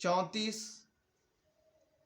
34,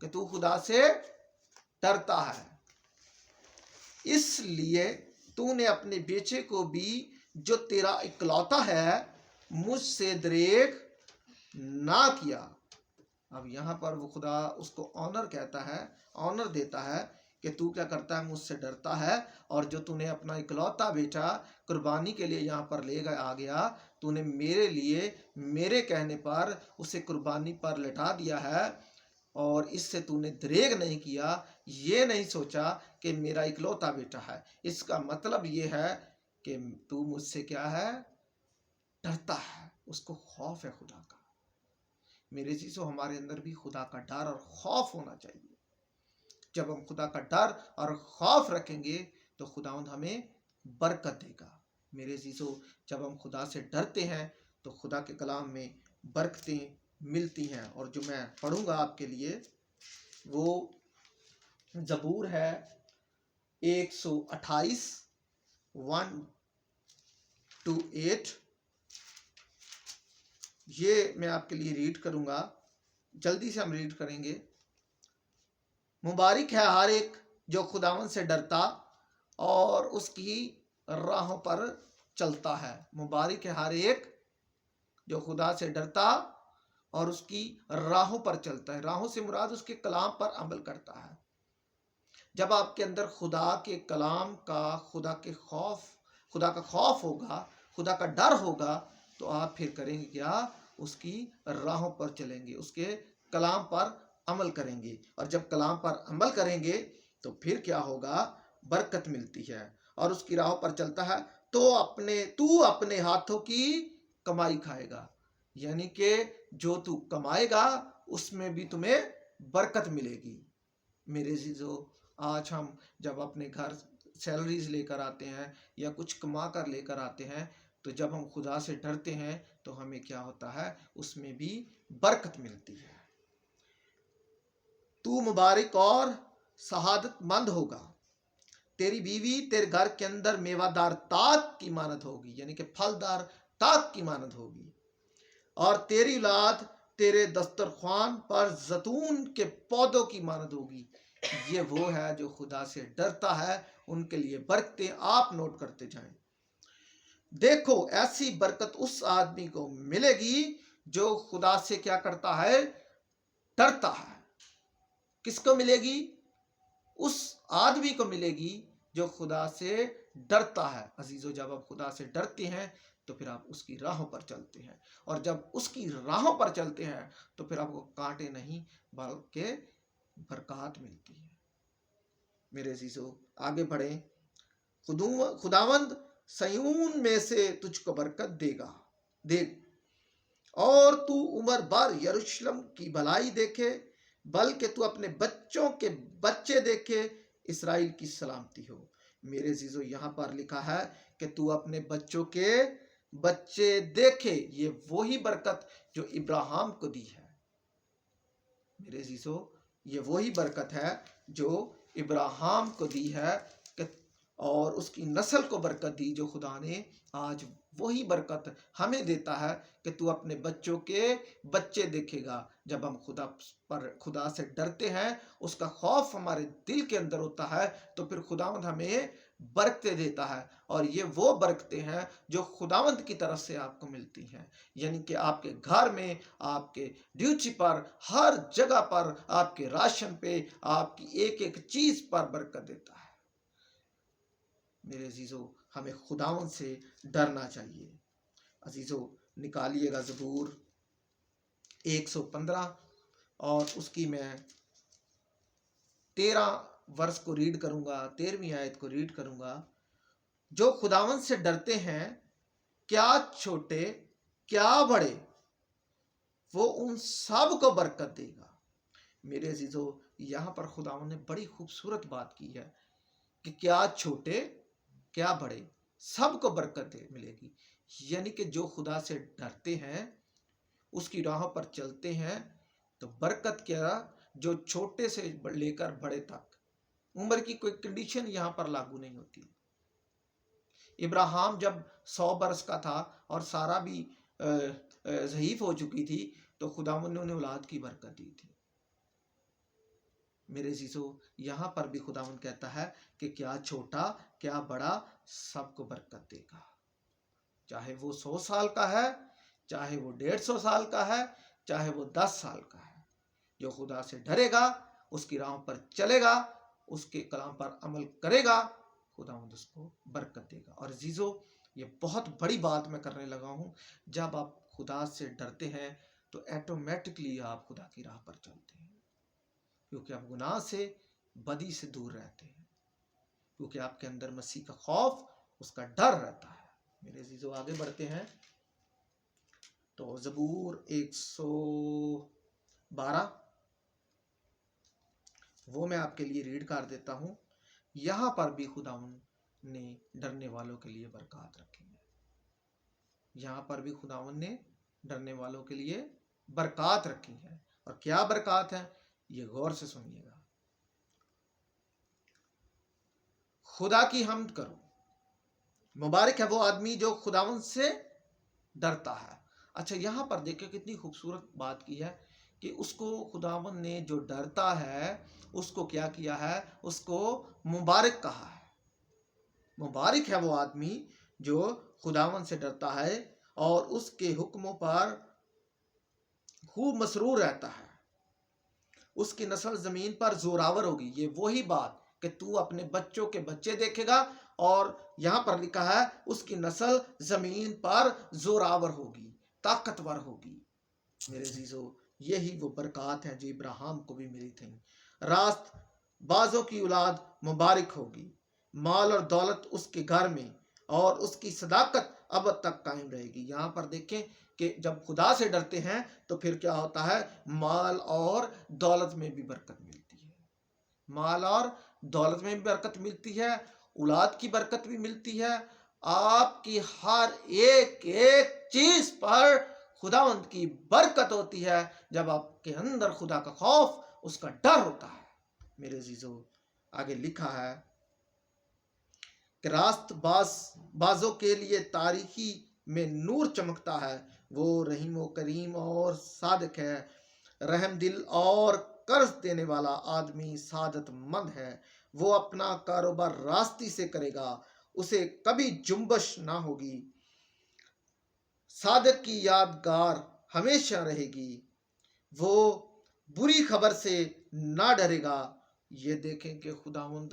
کہ تو خدا سے ڈرتا ہے، اس لیے تو نے اپنے بیٹے کو بھی جو تیرا اکلوتا ہے مجھ سے دریغ نہ کیا۔ اب یہاں پر وہ خدا اس کو آنر کہتا ہے، آنر دیتا ہے کہ تو کیا کرتا ہے، مجھ سے ڈرتا ہے، اور جو تو نے اپنا اکلوتا بیٹا قربانی کے لیے یہاں پر لے آ گیا، تو نے میرے لیے میرے کہنے پر اسے قربانی پر لٹا دیا ہے، اور اس سے تو نے دریغ نہیں کیا، یہ نہیں سوچا کہ میرا اکلوتا بیٹا ہے۔ اس کا مطلب یہ ہے کہ تو مجھ سے کیا ہے، ڈرتا ہے، اس کو خوف ہے خدا کا۔ میرے چیزوں، ہمارے اندر بھی خدا کا ڈر اور خوف ہونا چاہیے۔ جب ہم خدا کا ڈر اور خوف رکھیں گے تو خداوند ہمیں برکت دے گا۔ میرے عزیزو، جب ہم خدا سے ڈرتے ہیں تو خدا کے کلام میں برکتیں ملتی ہیں، اور جو میں پڑھوں گا آپ کے لیے وہ زبور ہے 128 1-8۔ یہ میں آپ کے لیے ریڈ کروں گا، جلدی سے ہم ریڈ کریں گے۔ مبارک ہے ہر ایک جو خداوند سے ڈرتا اور اس کی راہوں پر چلتا ہے۔ مبارک ہے ہر ایک جو خدا سے ڈرتا اور اس کی راہوں پر چلتا ہے۔ راہوں سے مراد اس کے کلام پر عمل کرتا ہے۔ جب آپ کے اندر خدا کے کلام کا، خدا کا خوف ہوگا، خدا کا ڈر ہوگا، تو آپ پھر کریں گے کیا، اس کی راہوں پر چلیں گے، اس کے کلام پر عمل کریں گے، اور جب کلام پر عمل کریں گے تو پھر کیا ہوگا، برکت ملتی ہے، اور اس کی راہوں پر چلتا ہے تو اپنے ہاتھوں کی کمائی کھائے گا، یعنی کہ جو تو کمائے گا اس میں بھی تمہیں برکت ملے گی۔ میرے عزیزو، آج ہم جب اپنے گھر سیلریز لے کر آتے ہیں یا کچھ کما کر لے کر آتے ہیں، تو جب ہم خدا سے ڈرتے ہیں تو ہمیں کیا ہوتا ہے، اس میں بھی برکت ملتی ہے۔ تو مبارک اور سعادت مند ہوگا، تیری بیوی تیرے گھر کے اندر میوہ دار تاک کی مانند ہوگی، یعنی کہ پھلدار تاک کی مانند ہوگی، اور تیری اولاد تیرے دسترخوان پر زیتون کے پودوں کی مانند ہوگی۔ یہ وہ ہے جو خدا سے ڈرتا ہے، ان کے لیے برکتیں آپ نوٹ کرتے جائیں۔ دیکھو، ایسی برکت اس آدمی کو ملے گی جو خدا سے کیا کرتا ہے، ڈرتا ہے۔ کس کو ملے گی؟ اس آدمی کو ملے گی جو خدا سے ڈرتا ہے۔ عزیزو، جب آپ خدا سے ڈرتے ہیں تو پھر آپ اس کی راہوں پر چلتے ہیں، اور جب اس کی راہوں پر چلتے ہیں تو پھر آپ کو کانٹے نہیں بلکہ برکات ملتی ہے۔ میرے عزیزو، آگے بڑھیں۔ خداوند سیون میں سے تجھ کو برکت دے گا، اور تو عمر بھر یروشلم کی بھلائی دیکھے، بلکہ تو اپنے بچوں کے بچے دیکھے، اسرائیل کی سلامتی ہو۔ میرے عزیزو، یہاں پر لکھا ہے کہ تو اپنے بچوں کے بچے دیکھے۔ یہ وہی برکت جو ابراہیم کو دی ہے۔ میرے عزیزو، یہ وہی برکت ہے جو ابراہیم کو دی ہے، اور اس کی نسل کو برکت دی، جو خدا نے آج وہی برکت ہمیں دیتا ہے کہ تو اپنے بچوں کے بچے دیکھے گا۔ جب ہم خدا سے ڈرتے ہیں، اس کا خوف ہمارے دل کے اندر ہوتا ہے، تو پھر خداوند ہمیں برکتیں دیتا ہے، اور یہ وہ برکتیں ہیں جو خداوند کی طرف سے آپ کو ملتی ہیں، یعنی کہ آپ کے گھر میں، آپ کے ڈیوٹی پر، ہر جگہ پر، آپ کے راشن پہ، آپ کی ایک ایک چیز پر برکت دیتا ہے۔ میرے عزیزو، ہمیں خداوند سے ڈرنا چاہیے۔ عزیزو، نکالیے گا زبور 115، اور اس کی میں 13 ورس کو ریڈ کروں گا، 13ویں آیت کو ریڈ کروں گا۔ جو خداوند سے ڈرتے ہیں، کیا چھوٹے کیا بڑے، وہ ان سب کو برکت دے گا۔ میرے عزیزو، یہاں پر خداوند نے بڑی خوبصورت بات کی ہے کہ کیا چھوٹے کیا بڑے، سب کو برکت ملے گی، یعنی کہ جو خدا سے ڈرتے ہیں، اس کی راہوں پر چلتے ہیں، تو برکت کیا، جو چھوٹے سے لے کر بڑے تک، عمر کی کوئی کنڈیشن یہاں پر لاگو نہیں ہوتی۔ ابراہیم جب 100 برس کا تھا اور سارا بھی ضعیف ہو چکی تھی، تو خداوند نے انہیں اولاد کی برکت دی تھی۔ میرے عزیزو یہاں پر بھی خداوند کہتا ہے کہ کیا چھوٹا کیا بڑا سب کو برکت دے گا، چاہے وہ 100 سال کا ہے، چاہے وہ 150 سال کا ہے، چاہے وہ 10 سال کا ہے۔ جو خدا سے ڈرے گا، اس کی راہوں پر چلے گا، اس کے کلام پر عمل کرے گا، خداوند اس کو برکت دے گا۔ اور عزیزو یہ بہت بڑی بات میں کرنے لگا ہوں، جب آپ خدا سے ڈرتے ہیں تو ایٹومیٹکلی آپ خدا کی راہ پر چلتے ہیں، کیونکہ آپ گناہ سے بدی سے دور رہتے ہیں، کیونکہ آپ کے اندر مسیح کا خوف، اس کا ڈر رہتا ہے۔ میرے عزیزو آگے بڑھتے ہیں تو زبور 112 وہ میں آپ کے لیے ریڈ کر دیتا ہوں۔ یہاں پر بھی خداوند نے ڈرنے والوں کے لیے برکات رکھی ہے، یہاں پر بھی خداوند نے ڈرنے والوں کے لیے برکات رکھی ہے۔ اور کیا برکات ہے یہ غور سے سنیے گا۔ خدا کی حمد کرو، مبارک ہے وہ آدمی جو خداوند سے ڈرتا ہے۔ اچھا یہاں پر دیکھیں کتنی خوبصورت بات کی ہے کہ اس کو خداوند نے جو ڈرتا ہے اس کو کیا کیا ہے، اس کو مبارک کہا ہے۔ مبارک ہے وہ آدمی جو خداوند سے ڈرتا ہے اور اس کے حکموں پر خوب مسرور رہتا ہے، اس کی نسل زمین پر زوراور ہوگی۔ یہ وہی بات کہ تو اپنے بچوں کے بچے دیکھے گا، اور یہاں پر لکھا ہے اس کی نسل زمین پر زوراور ہوگی، طاقتور ہوگی۔ میرے عزیزو یہی وہ برکات ہیں جو ابراہیم کو بھی ملی تھیں۔ راست بازوں کی اولاد مبارک ہوگی، مال اور دولت اس کے گھر میں، اور اس کی صداقت اب تک قائم رہے گی۔ یہاں پر دیکھیں کہ جب خدا سے ڈرتے ہیں تو پھر کیا ہوتا ہے، مال اور دولت میں بھی برکت ملتی ہے، مال اور دولت میں بھی برکت ملتی ہے، اولاد کی برکت بھی ملتی ہے، آپ کی ہر ایک ایک چیز پر خداوند کی برکت ہوتی ہے جب آپ کے اندر خدا کا خوف، اس کا ڈر ہوتا ہے۔ میرے عزیزو آگے لکھا ہے کہ راست بازوں کے لیے تاریکی میں نور چمکتا ہے، وہ رحیم و کریم اور صادق ہے، رحم دل اور قرض دینے والا آدمی سعادت مند ہے۔ وہ اپنا کاروبار راستی سے کرے گا، اسے کبھی جنبش نہ ہوگی، صادق کی یادگار ہمیشہ رہے گی، وہ بری خبر سے نہ ڈرے گا۔ یہ دیکھیں کہ خداوند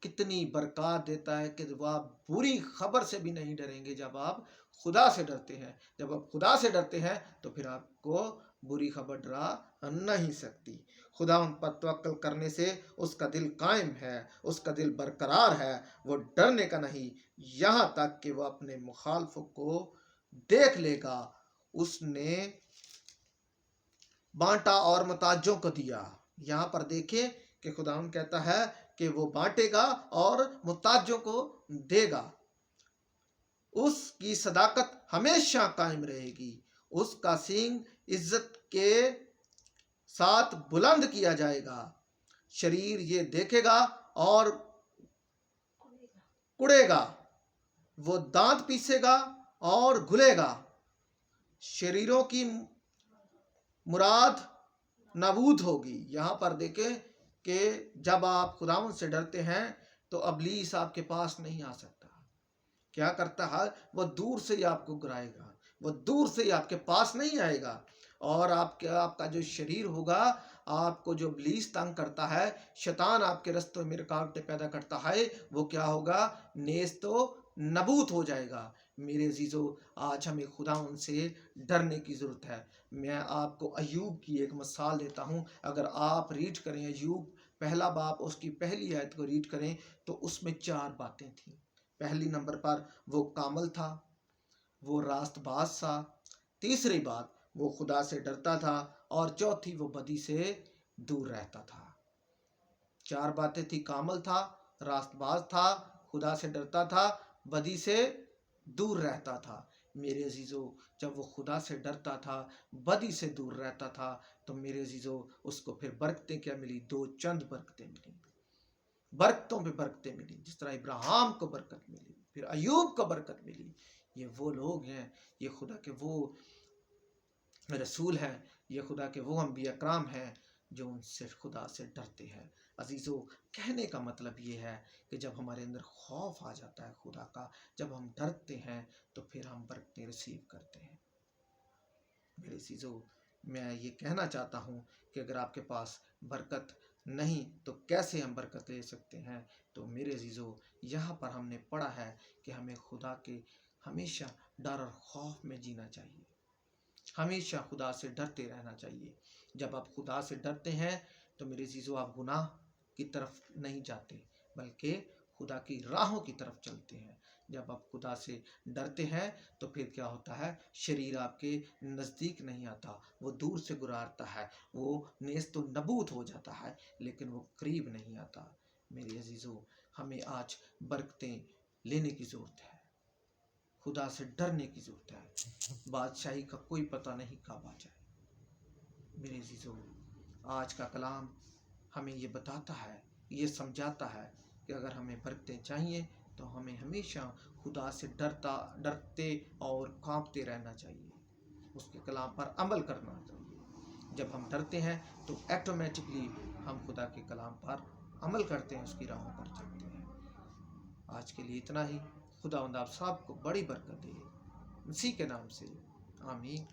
کتنی برکات دیتا ہے کہ آپ بری خبر سے بھی نہیں ڈریں گے جب آپ خدا سے ڈرتے ہیں۔ جب آپ خدا سے ڈرتے ہیں تو پھر آپ کو بری خبر ڈرا نہیں سکتی۔ خداوند پر توکل کرنے سے اس کا دل قائم ہے، اس کا دل برقرار ہے، وہ ڈرنے کا نہیں، یہاں تک کہ وہ اپنے مخالفوں کو دیکھ لے گا۔ اس نے بانٹا اور محتاجوں کو دیا۔ یہاں پر دیکھیں کہ خداوند کہتا ہے کہ وہ بانٹے گا اور محتاجوں کو دے گا، اس کی صداقت ہمیشہ قائم رہے گی، اس کا سینگ عزت کے ساتھ بلند کیا جائے گا، شریر یہ دیکھے گا اور کڑے گا، وہ دانت پیسے گا اور گھلے گا، شریروں کی مراد نابود ہوگی۔ یہاں پر دیکھیں کہ جب آپ خداوند سے ڈرتے ہیں تو ابلیس آپ کے پاس نہیں آ سکتا۔ کیا کرتا ہے، وہ دور سے ہی آپ کو گرائے گا، وہ دور سے ہی آپ کے پاس نہیں آئے گا، اور آپ کا جو شریر ہوگا، آپ کو جو ابلیس تنگ کرتا ہے، شیطان آپ کے رستوں میں رکاوٹیں پیدا کرتا ہے، وہ کیا ہوگا، نیست و نبود ہو جائے گا۔ میرے عزیزو آج ہمیں خداوند سے ڈرنے کی ضرورت ہے۔ میں آپ کو ایوب کی ایک مثال دیتا ہوں، اگر آپ ریڈ کریں ایوب پہلا باب اس کی پہلی آیت کو ریڈ کریں تو اس میں 4 باتیں تھیں۔ پہلی نمبر پر وہ کامل تھا، وہ راست باز تھا، تیسری بات وہ خدا سے ڈرتا تھا، اور چوتھی وہ بدی سے دور رہتا تھا۔ 4 باتیں تھی، کامل تھا، راست باز تھا، خدا سے ڈرتا تھا، بدی سے دور رہتا تھا۔ میرے عزیزو جب وہ خدا سے ڈرتا تھا، بدی سے دور رہتا تھا، تو میرے عزیزو اس کو پھر برکتیں کیا ملی، 2 چند برکتیں ملی، برکتوں پہ برکتیں ملی، جس طرح ابراہیم کو برکت ملی، پھر ایوب کو برکت ملی۔ یہ وہ لوگ ہیں، یہ خدا کے وہ رسول ہیں، یہ خدا کے وہ انبیاء کرام ہیں جو ان سے خدا سے ڈرتے ہیں۔ عزیزو، کہنے کا مطلب یہ ہے کہ جب ہمارے اندر خوف آ جاتا ہے خدا کا، جب ہم ڈرتے ہیں، تو پھر ہم برکتیں ریسیو کرتے ہیں۔ میرے عزیزو، میں یہ کہنا چاہتا ہوں کہ اگر آپ کے پاس برکت نہیں تو کیسے ہم برکت لے سکتے ہیں؟ تو میرے عزیزو، یہاں پر ہم نے پڑھا ہے کہ ہمیں خدا کے ہمیشہ ڈر اور خوف میں جینا چاہیے، ہمیشہ خدا سے ڈرتے رہنا چاہیے۔ جب آپ خدا سے ڈرتے ہیں تو میرے عزیزو، آپ گناہ کی طرف نہیں جاتے بلکہ خدا کی راہوں کی طرف چلتے ہیں۔ جب آپ خدا سے ڈرتے ہیں تو پھر کیا ہوتا ہے؟ شریر آپ کے نزدیک نہیں آتا، وہ دور سے گزارتا ہے، وہ نیست و نبود ہو جاتا ہے، لیکن وہ قریب نہیں آتا۔ میرے عزیزو، ہمیں آج برکتیں لینے کی ضرورت ہے، خدا سے ڈرنے کی ضرورت ہے۔ بادشاہی کا کوئی پتہ نہیں کب آ جائے۔ میرے عزیزو، آج کا کلام ہمیں یہ بتاتا ہے، یہ سمجھاتا ہے کہ اگر ہمیں برکتیں چاہیے تو ہمیں ہمیشہ خدا سے ڈرتے اور کانپتے رہنا چاہیے، اس کے کلام پر عمل کرنا چاہیے۔ جب ہم ڈرتے ہیں تو ایٹومیٹکلی ہم خدا کے کلام پر عمل کرتے ہیں، اس کی راہوں پر چلتے ہیں۔ آج کے لیے اتنا ہی۔ خداوند آپ سب کو بڑی برکت دے، مسیح کے نام سے، آمین۔